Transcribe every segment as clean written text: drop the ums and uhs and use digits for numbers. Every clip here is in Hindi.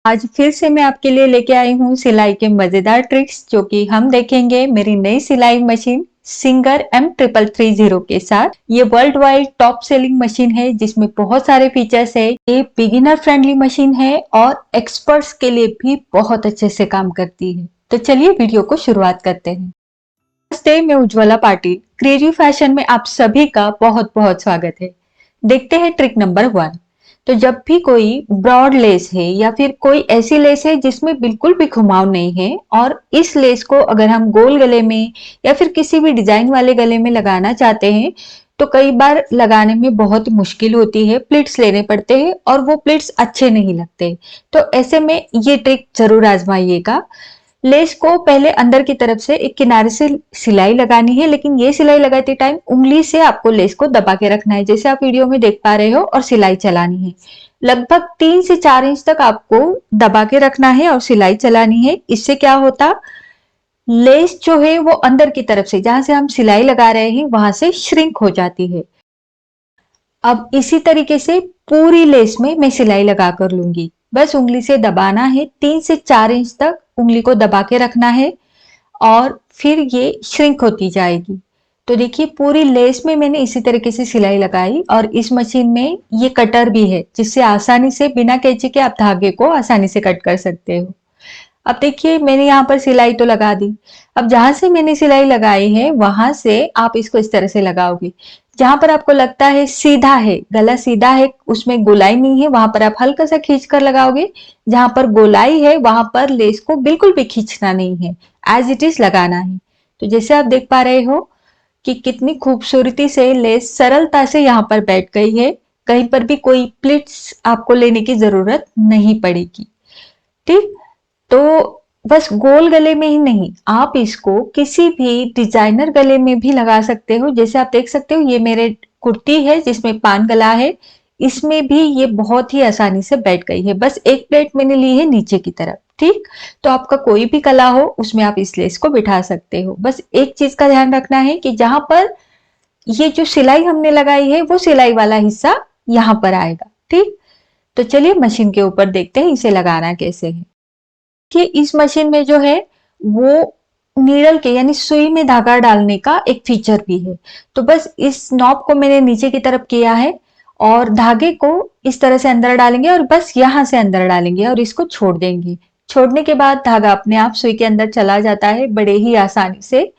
आज फिर से मैं आपके लिए लेके आई हूँ सिलाई के मजेदार ट्रिक्स जो कि हम देखेंगे मेरी नई सिलाई मशीन सिंगर M333 के साथ। ये world wide top selling machine है जिसमें बहुत सारे फीचर्स है। ये बिगिनर फ्रेंडली मशीन है और एक्सपर्ट्स के लिए भी बहुत अच्छे से काम करती है। तो चलिए वीडियो को शुरुआत करते हैं। नमस्ते, मैं उज्ज्वला पाटिल। क्रिएटिव फैशन में आप सभी का बहुत बहुत स्वागत है। देखते हैं ट्रिक नंबर 1। तो जब भी कोई ब्रॉड लेस है या फिर कोई ऐसी लेस है जिसमें बिल्कुल भी घुमाव नहीं है और इस लेस को अगर हम गोल गले में या फिर किसी भी डिजाइन वाले गले में लगाना चाहते हैं तो कई बार लगाने में बहुत मुश्किल होती है, प्लिट्स लेने पड़ते हैं और वो प्लिट्स अच्छे नहीं लगते। तो ऐसे में ये ट्रिक जरूर आजमाइएगा। लेस को पहले अंदर की तरफ से एक किनारे से सिलाई लगानी है, लेकिन ये सिलाई लगाते टाइम उंगली से आपको लेस को दबा के रखना है, जैसे आप वीडियो में देख पा रहे हो, और सिलाई चलानी है। लगभग 3 से 4 इंच तक आपको दबा के रखना है और सिलाई चलानी है। इससे क्या होता, लेस जो है वो अंदर की तरफ से जहां से हम सिलाई लगा रहे हैं वहां से श्रिंक हो जाती है। अब इसी तरीके से पूरी लेस में मैं सिलाई लगा कर लूंगी। बस उंगली से दबाना है, 3 से 4 इंच तक उंगली को दबा के रखना है और फिर ये श्रिंक होती जाएगी। तो देखिए पूरी लेस में मैंने इसी तरीके से सिलाई लगाई और इस मशीन में ये कटर भी है जिससे आसानी से बिना कैंची के आप धागे को आसानी से कट कर सकते हो। अब देखिए मैंने यहाँ पर सिलाई तो लगा दी। अब जहां से मैंने सिलाई लगाई है वहां से आप इसको इस तरह से लगाओगे। जहां पर आपको लगता है सीधा है, गला सीधा है, उसमें गोलाई नहीं है, वहां पर आप हल्का सा खींच कर लगाओगे। जहां पर गोलाई है वहां पर लेस को बिल्कुल भी खींचना नहीं है, एज इट इज लगाना है। तो जैसे आप देख पा रहे हो कि कितनी खूबसूरती से लेस सरलता से यहाँ पर बैठ गई है। कहीं पर भी कोई प्लिट्स आपको लेने की जरूरत नहीं पड़ेगी। ठीक, तो बस गोल गले में ही नहीं, आप इसको किसी भी डिजाइनर गले में भी लगा सकते हो। जैसे आप देख सकते हो ये मेरे कुर्ती है जिसमें पान गला है, इसमें भी ये बहुत ही आसानी से बैठ गई है। बस एक प्लेट मैंने ली है नीचे की तरफ। ठीक, तो आपका कोई भी गला हो उसमें आप इस लेस को बिठा सकते हो। बस एक चीज का ध्यान रखना है कि जहां पर ये जो सिलाई हमने लगाई है वो सिलाई वाला हिस्सा यहाँ पर आएगा। ठीक, तो चलिए मशीन के ऊपर देखते हैं इसे लगाना कैसे है। कि इस मशीन में जो है वो नीडल के यानी सुई में धागा डालने का एक फीचर भी है। तो बस इस नॉब को मैंने नीचे की तरफ किया है और धागे को इस तरह से अंदर डालेंगे और बस यहां से अंदर डालेंगे और इसको छोड़ देंगे। छोड़ने के बाद धागा अपने आप सुई के अंदर चला जाता है बड़े ही आसानी से।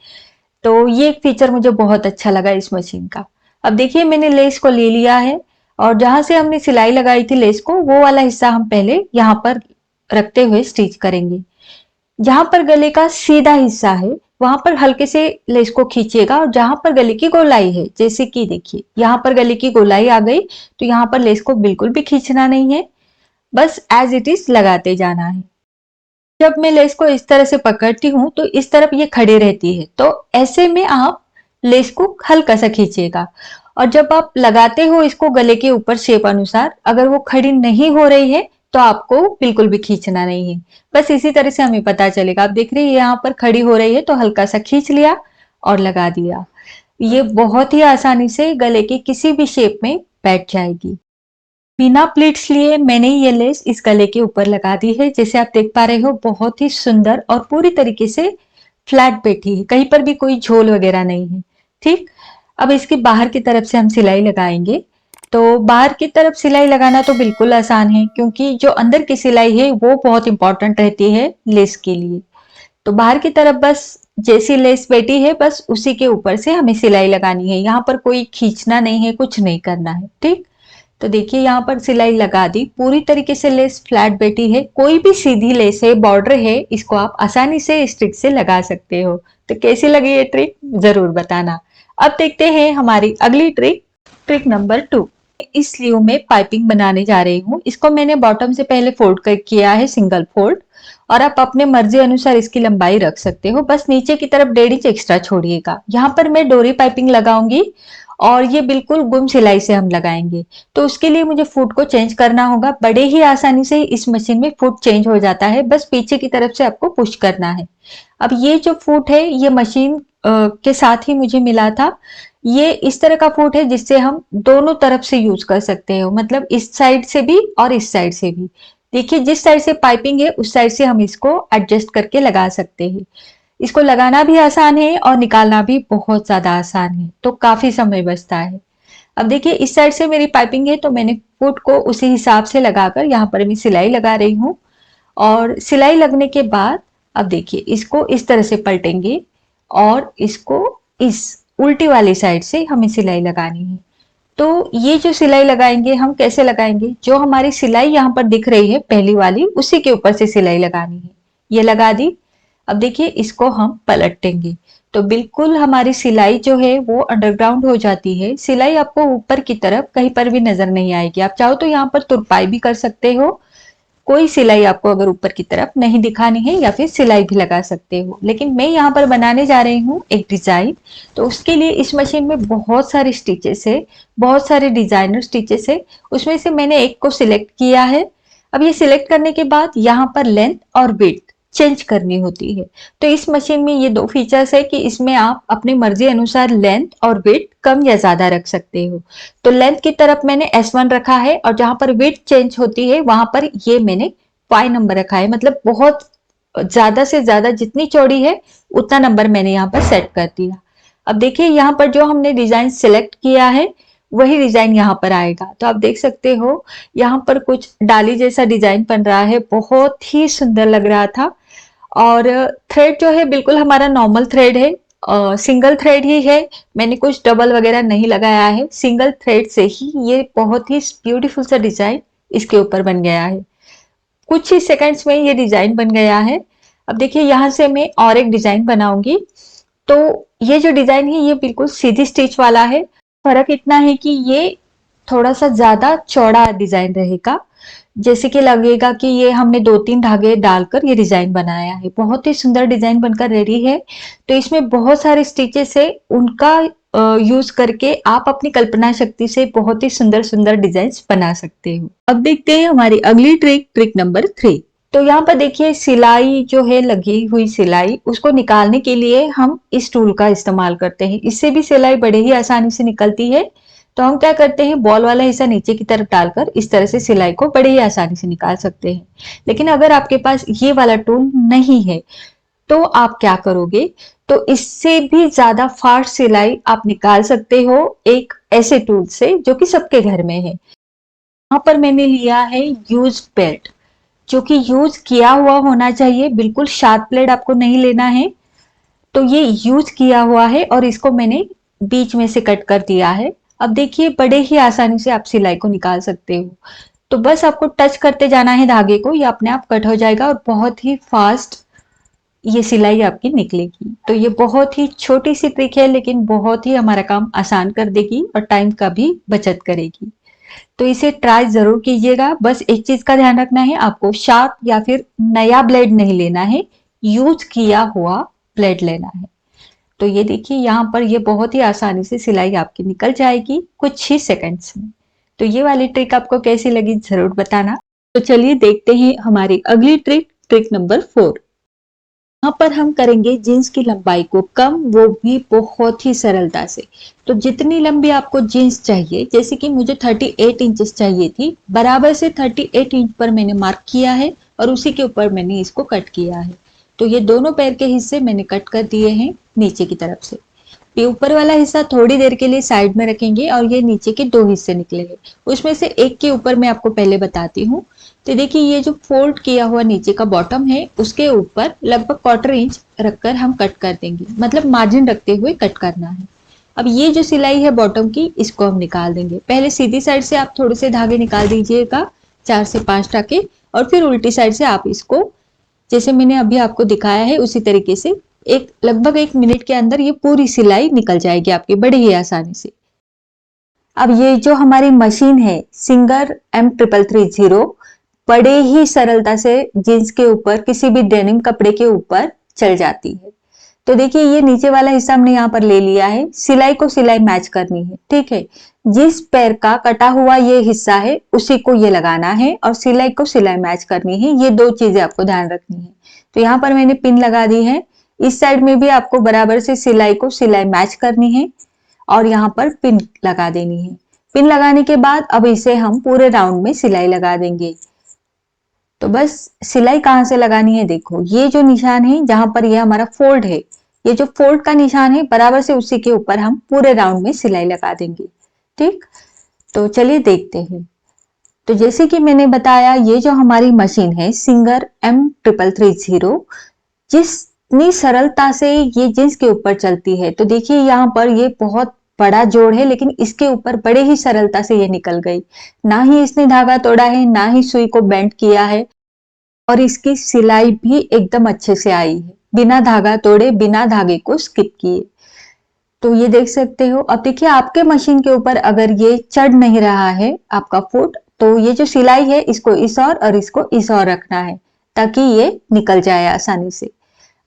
तो ये एक फीचर मुझे बहुत अच्छा लगा इस मशीन का। अब देखिए मैंने लेस को ले लिया है और जहां से हमने सिलाई लगाई थी लेस को वो वाला हिस्सा हम पहले यहाँ पर रखते हुए स्टिच करेंगे। जहां पर गले का सीधा हिस्सा है वहां पर हल्के से लेस को खींचिएगा और जहां पर गले की गोलाई है, जैसे कि देखिए यहाँ पर गले की गोलाई आ गई, तो यहाँ पर लेस को बिल्कुल भी खींचना नहीं है, बस एज इट इज लगाते जाना है। जब मैं लेस को इस तरह से पकड़ती हूँ तो इस तरफ ये खड़ी रहती है, तो ऐसे में आप लेस को हल्का सा खींचिएगा और जब आप लगाते हो इसको गले के ऊपर शेप अनुसार, अगर वो खड़ी नहीं हो रही है तो आपको बिल्कुल भी खींचना नहीं है। बस इसी तरह से हमें पता चलेगा। आप देख रहे हैं यहाँ पर खड़ी हो रही है तो हल्का सा खींच लिया और लगा दिया। ये बहुत ही आसानी से गले के किसी भी शेप में बैठ जाएगी। बिना प्लीट्स लिए मैंने ये लेस इस गले के ऊपर लगा दी है। जैसे आप देख पा रहे हो बहुत ही सुंदर और पूरी तरीके से फ्लैट बैठी है, कहीं पर भी कोई झोल वगैरह नहीं है। ठीक, अब इसकी बाहर की तरफ से हम सिलाई लगाएंगे। तो बाहर की तरफ सिलाई लगाना तो बिल्कुल आसान है क्योंकि जो अंदर की सिलाई है वो बहुत इंपॉर्टेंट रहती है लेस के लिए। तो बाहर की तरफ बस जैसी लेस बैठी है बस उसी के ऊपर से हमें सिलाई लगानी है। यहाँ पर कोई खींचना नहीं है, कुछ नहीं करना है। ठीक, तो देखिए यहाँ पर सिलाई लगा दी, पूरी तरीके से लेस फ्लैट बैठी है। कोई भी सीधी लेस है, बॉर्डर है, इसको आप आसानी से स्टिच से लगा सकते हो। तो कैसी लगी ये ट्रिक जरूर बताना। अब देखते हैं हमारी अगली ट्रिक, ट्रिक नंबर 2। इस स्लीव में पाइपिंग बनाने जा रही हूँ। इसको मैंने बॉटम से पहले फोल्ड कर किया है, सिंगल फोल्ड, और आप अपने मर्जी अनुसार इसकी लंबाई रख सकते हो। बस नीचे की तरफ 1.5 इंच एक्स्ट्रा छोड़िएगा। यहाँ पर मैं डोरी पाइपिंग लगाऊंगी और ये बिल्कुल गुम सिलाई से हम लगाएंगे। तो उसके लिए मुझे फुट को चेंज करना होगा। बड़े ही आसानी से इस मशीन में फुट चेंज हो जाता है, बस पीछे की तरफ से आपको पुश करना है। अब ये जो फुट है ये मशीन के साथ ही मुझे मिला था। ये इस तरह का फुट है जिससे हम दोनों तरफ से यूज कर सकते हो, मतलब इस साइड से भी और इस साइड से भी। देखिए जिस साइड से पाइपिंग है उस साइड से हम इसको एडजस्ट करके लगा सकते हैं। इसको लगाना भी आसान है और निकालना भी बहुत ज्यादा आसान है, तो काफी समय बचता है। अब देखिए इस साइड से मेरी पाइपिंग है तो मैंने फुट को उसी हिसाब से लगाकर यहाँ पर मैं सिलाई लगा रही हूँ। और सिलाई लगने के बाद अब देखिए इसको इस तरह से पलटेंगे और इसको इस उल्टी वाली साइड से हमें सिलाई लगानी है। तो ये जो सिलाई लगाएंगे हम कैसे लगाएंगे, जो हमारी सिलाई यहाँ पर दिख रही है पहली वाली उसी के ऊपर से सिलाई लगानी है। ये लगा दी। अब देखिए इसको हम पलटेंगे तो बिल्कुल हमारी सिलाई जो है वो अंडरग्राउंड हो जाती है। सिलाई आपको ऊपर की तरफ कहीं पर भी नजर नहीं आएगी। आप चाहो तो यहाँ पर तुरपाई भी कर सकते हो, कोई सिलाई आपको अगर ऊपर की तरफ नहीं दिखानी है, या फिर सिलाई भी लगा सकते हो। लेकिन मैं यहाँ पर बनाने जा रही हूँ एक डिजाइन, तो उसके लिए इस मशीन में बहुत सारे स्टिचेस है, बहुत सारे डिजाइनर स्टिचेस है। उसमें से मैंने एक को सिलेक्ट किया है। अब ये सिलेक्ट करने के बाद यहाँ पर लेंथ और विड्थ चेंज करनी होती है। तो इस मशीन में ये दो फीचर्स है कि इसमें आप अपनी मर्जी अनुसार लेंथ और विड्थ कम या ज्यादा रख सकते हो। तो लेंथ की तरफ मैंने S1 रखा है और जहां पर विड्थ चेंज होती है वहां पर ये मैंने 5 नंबर रखा है। मतलब बहुत ज्यादा से ज्यादा जितनी चौड़ी है उतना नंबर मैंने यहाँ पर सेट कर दिया। अब देखिए यहाँ पर जो हमने डिजाइन सिलेक्ट किया है वही डिजाइन यहाँ पर आएगा। तो आप देख सकते हो यहाँ पर कुछ डाली जैसा डिजाइन बन रहा है, बहुत ही सुंदर लग रहा था। और थ्रेड जो है बिल्कुल हमारा नॉर्मल थ्रेड है, सिंगल थ्रेड ही है। मैंने कुछ डबल वगैरह नहीं लगाया है, सिंगल थ्रेड से ही ये बहुत ही ब्यूटीफुल सा डिजाइन इसके ऊपर बन गया है। कुछ ही सेकंड्स में ये डिजाइन बन गया है। अब देखिए यहाँ से मैं और एक डिजाइन बनाऊंगी। तो ये जो डिजाइन है ये बिल्कुल सीधी स्टिच वाला है। फर्क इतना है कि ये थोड़ा सा ज्यादा चौड़ा डिजाइन रहेगा, जैसे कि लगेगा कि ये हमने 2-3 धागे डालकर ये डिजाइन बनाया है। बहुत ही सुंदर डिजाइन बनकर रेडी है। तो इसमें बहुत सारे स्टिचेस है, उनका यूज करके आप अपनी कल्पना शक्ति से बहुत ही सुंदर सुंदर डिजाइन बना सकते हो। अब देखते हैं हमारी अगली ट्रिक, ट्रिक नंबर 3। तो यहाँ पर देखिए सिलाई जो है, लगी हुई सिलाई, उसको निकालने के लिए हम इस टूल का इस्तेमाल करते हैं। इससे भी सिलाई बड़े ही आसानी से निकलती है। तो हम क्या करते हैं, बॉल वाला हिस्सा नीचे की तरफ डालकर इस तरह से सिलाई को बड़े ही आसानी से निकाल सकते हैं। लेकिन अगर आपके पास ये वाला टूल नहीं है तो आप क्या करोगे, तो इससे भी ज्यादा फास्ट सिलाई आप निकाल सकते हो एक ऐसे टूल से जो कि सबके घर में है। यहाँ पर मैंने लिया है यूज बेल्ट, जो कि यूज किया हुआ होना चाहिए, बिल्कुल शार्प ब्लेड आपको नहीं लेना है। तो ये यूज किया हुआ है और इसको मैंने बीच में से कट कर दिया है। अब देखिए बड़े ही आसानी से आप सिलाई को निकाल सकते हो। तो बस आपको टच करते जाना है धागे को, ये अपने आप कट हो जाएगा और बहुत ही फास्ट ये सिलाई आपकी निकलेगी। तो ये बहुत ही छोटी सी ट्रिक है लेकिन बहुत ही हमारा काम आसान कर देगी और टाइम का भी बचत करेगी। तो इसे ट्राई जरूर कीजिएगा। बस एक चीज का ध्यान रखना है, आपको शार्प या फिर नया ब्लेड नहीं लेना है, यूज किया हुआ ब्लेड लेना है। तो ये देखिए यहाँ पर ये बहुत ही आसानी से सिलाई आपकी निकल जाएगी कुछ ही सेकंड्स में। तो ये वाली ट्रिक आपको कैसी लगी जरूर बताना। तो चलिए देखते हैं हमारी अगली ट्रिक, ट्रिक नंबर 4। यहाँ पर हम करेंगे जीन्स की लंबाई को कम, वो भी बहुत ही सरलता से। तो जितनी लंबी आपको जीन्स चाहिए, जैसे कि मुझे 38 इंचेस चाहिए थी, बराबर से 38 इंच पर मैंने मार्क किया है और उसी के ऊपर मैंने इसको कट किया है। तो ये दोनों पैर के हिस्से मैंने कट कर दिए हैं नीचे की तरफ से। ये ऊपर वाला हिस्सा थोड़ी देर के लिए साइड में रखेंगे और ये नीचे के 2 हिस्से निकलेंगे। उसमें से एक के ऊपर मैं आपको पहले बताती हूँ। तो देखिए ये जो फोल्ड किया हुआ नीचे का बॉटम है उसके ऊपर लगभग 1/4 इंच रखकर हम कट कर देंगे, मतलब मार्जिन रखते हुए कट करना है। अब ये जो सिलाई है बॉटम की, इसको हम निकाल देंगे। पहले सीधी साइड से आप थोड़े से धागे निकाल दीजिएगा, 4 से 5 टाके, और फिर उल्टी साइड से आप इसको जैसे मैंने अभी आपको दिखाया है उसी तरीके से एक लगभग 1 मिनट के अंदर ये पूरी सिलाई निकल जाएगी आपकी बड़ी ही आसानी से। अब ये जो हमारी मशीन है सिंगर M333 बड़े ही सरलता से जींस के ऊपर, किसी भी डेनिम कपड़े के ऊपर चल जाती है। तो देखिए ये नीचे वाला हिस्सा हमने यहाँ पर ले लिया है, सिलाई को सिलाई मैच करनी है, ठीक है। जिस पैर का कटा हुआ ये हिस्सा है उसी को ये लगाना है और सिलाई को सिलाई मैच करनी है। ये 2 चीजें आपको ध्यान रखनी है। तो यहाँ पर मैंने पिन लगा दी है, इस साइड में भी आपको बराबर से सिलाई को सिलाई मैच करनी है और यहाँ पर पिन लगा देनी है। पिन लगाने के बाद अब इसे हम पूरे राउंड में सिलाई लगा देंगे। तो बस सिलाई कहाँ से लगानी है देखो, ये जो निशान है जहां पर ये हमारा फोल्ड है, ये जो फोल्ड का निशान है बराबर से उसी के ऊपर हम पूरे राउंड में सिलाई लगा देंगे। ठीक, तो चलिए देखते हैं। तो जैसे कि मैंने बताया, ये जो हमारी मशीन है सिंगर M3330, जितनी सरलता से ये जींस के ऊपर चलती है, तो देखिए यहाँ पर ये बहुत बड़ा जोड़ है, लेकिन इसके ऊपर बड़े ही सरलता से ये निकल गई। ना ही इसने धागा तोड़ा है, ना ही सुई को बेंड किया है, और इसकी सिलाई भी एकदम अच्छे से आई है, बिना धागा तोड़े, बिना धागे को स्किप किए। तो ये देख सकते हो। अब देखिए आपके मशीन के ऊपर अगर ये चढ़ नहीं रहा है आपका फुट, तो ये जो सिलाई है इसको इस और इसको इस और रखना है, ताकि ये निकल जाए आसानी से।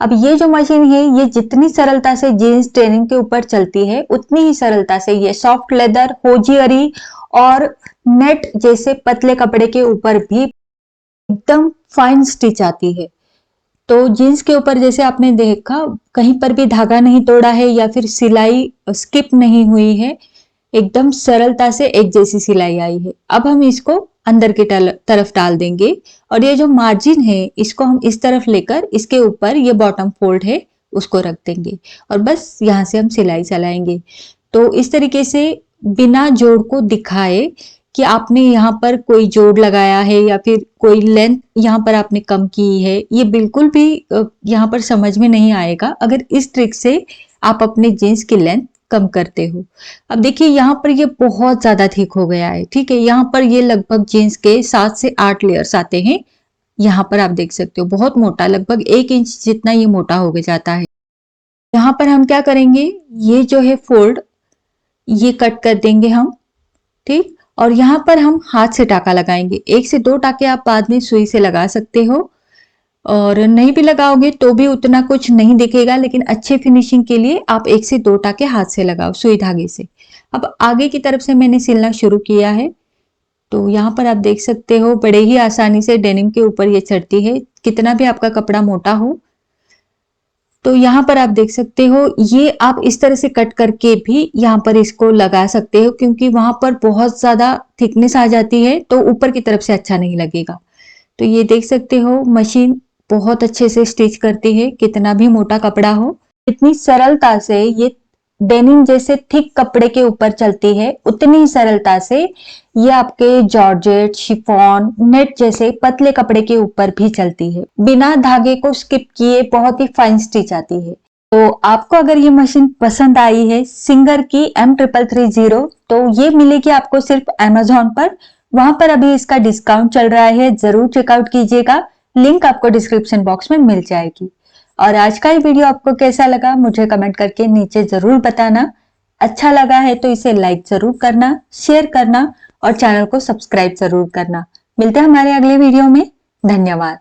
अब ये जो मशीन है ये जितनी सरलता से जीन्स ट्रेनिंग के ऊपर चलती है, उतनी ही सरलता से ये सॉफ्ट लेदर, होजियरी और नेट जैसे पतले कपड़े के ऊपर भी एकदम फाइन स्टिच आती है। तो जीन्स के ऊपर जैसे आपने देखा, कहीं पर भी धागा नहीं तोड़ा है या फिर सिलाई स्किप नहीं हुई है, एकदम सरलता से एक जैसी सिलाई आई है। अब हम इसको अंदर की तरफ डाल देंगे, और ये जो मार्जिन है इसको हम इस तरफ लेकर इसके ऊपर ये बॉटम फोल्ड है उसको रख देंगे, और बस यहाँ से हम सिलाई चलाएंगे। तो इस तरीके से बिना जोड़ को दिखाए कि आपने यहाँ पर कोई जोड़ लगाया है या फिर कोई लेंथ यहाँ पर आपने कम की है, ये बिल्कुल भी यहाँ पर समझ में नहीं आएगा अगर इस ट्रिक से आप अपने जीन्स की लेंथ कम करते हो। अब देखिए यहाँ पर ये बहुत ज्यादा थिक हो गया है। ठीक है, यहाँ पर ये लगभग जीन्स के 7 से 8 लेयर्स आते हैं। यहाँ पर आप देख सकते हो बहुत मोटा, लगभग 1 इंच जितना ये मोटा हो गया जाता है। यहाँ पर हम क्या करेंगे, ये जो है फोल्ड ये कट कर देंगे हम। ठीक, और यहाँ पर हम हाथ से टाका लगाएंगे। 1 से 2 टाके आप बाद में सुई से लगा सकते हो, और नहीं भी लगाओगे तो भी उतना कुछ नहीं दिखेगा, लेकिन अच्छे फिनिशिंग के लिए आप 1 से 2 टाके हाथ से लगाओ सुई धागे से। अब आगे की तरफ से मैंने सिलना शुरू किया है, तो यहाँ पर आप देख सकते हो बड़े ही आसानी से डेनिम के ऊपर ये चढ़ती है, कितना भी आपका कपड़ा मोटा हो। तो यहाँ पर आप देख सकते हो, ये आप इस तरह से कट करके भी यहाँ पर इसको लगा सकते हो, क्योंकि वहां पर बहुत ज्यादा थिकनेस आ जाती है तो ऊपर की तरफ से अच्छा नहीं लगेगा। तो ये देख सकते हो मशीन बहुत अच्छे से स्टिच करती है, कितना भी मोटा कपड़ा हो। इतनी सरलता से ये डेनिम जैसे थिक कपड़े के ऊपर चलती है, उतनी ही सरलता से ये आपके जॉर्जेट, शिफॉन, नेट जैसे पतले कपड़े के ऊपर भी चलती है, बिना धागे को स्किप किए बहुत ही फाइन स्टिच आती है। तो आपको अगर ये मशीन पसंद आई है सिंगर की M3330, तो ये मिलेगी आपको सिर्फ Amazon पर। वहां पर अभी इसका डिस्काउंट चल रहा है, जरूर चेकआउट कीजिएगा, लिंक आपको डिस्क्रिप्शन बॉक्स में मिल जाएगी। और आज का ये वीडियो आपको कैसा लगा मुझे कमेंट करके नीचे जरूर बताना। अच्छा लगा है तो इसे लाइक जरूर करना, शेयर करना और चैनल को सब्सक्राइब जरूर करना। मिलते हैं हमारे अगले वीडियो में। धन्यवाद।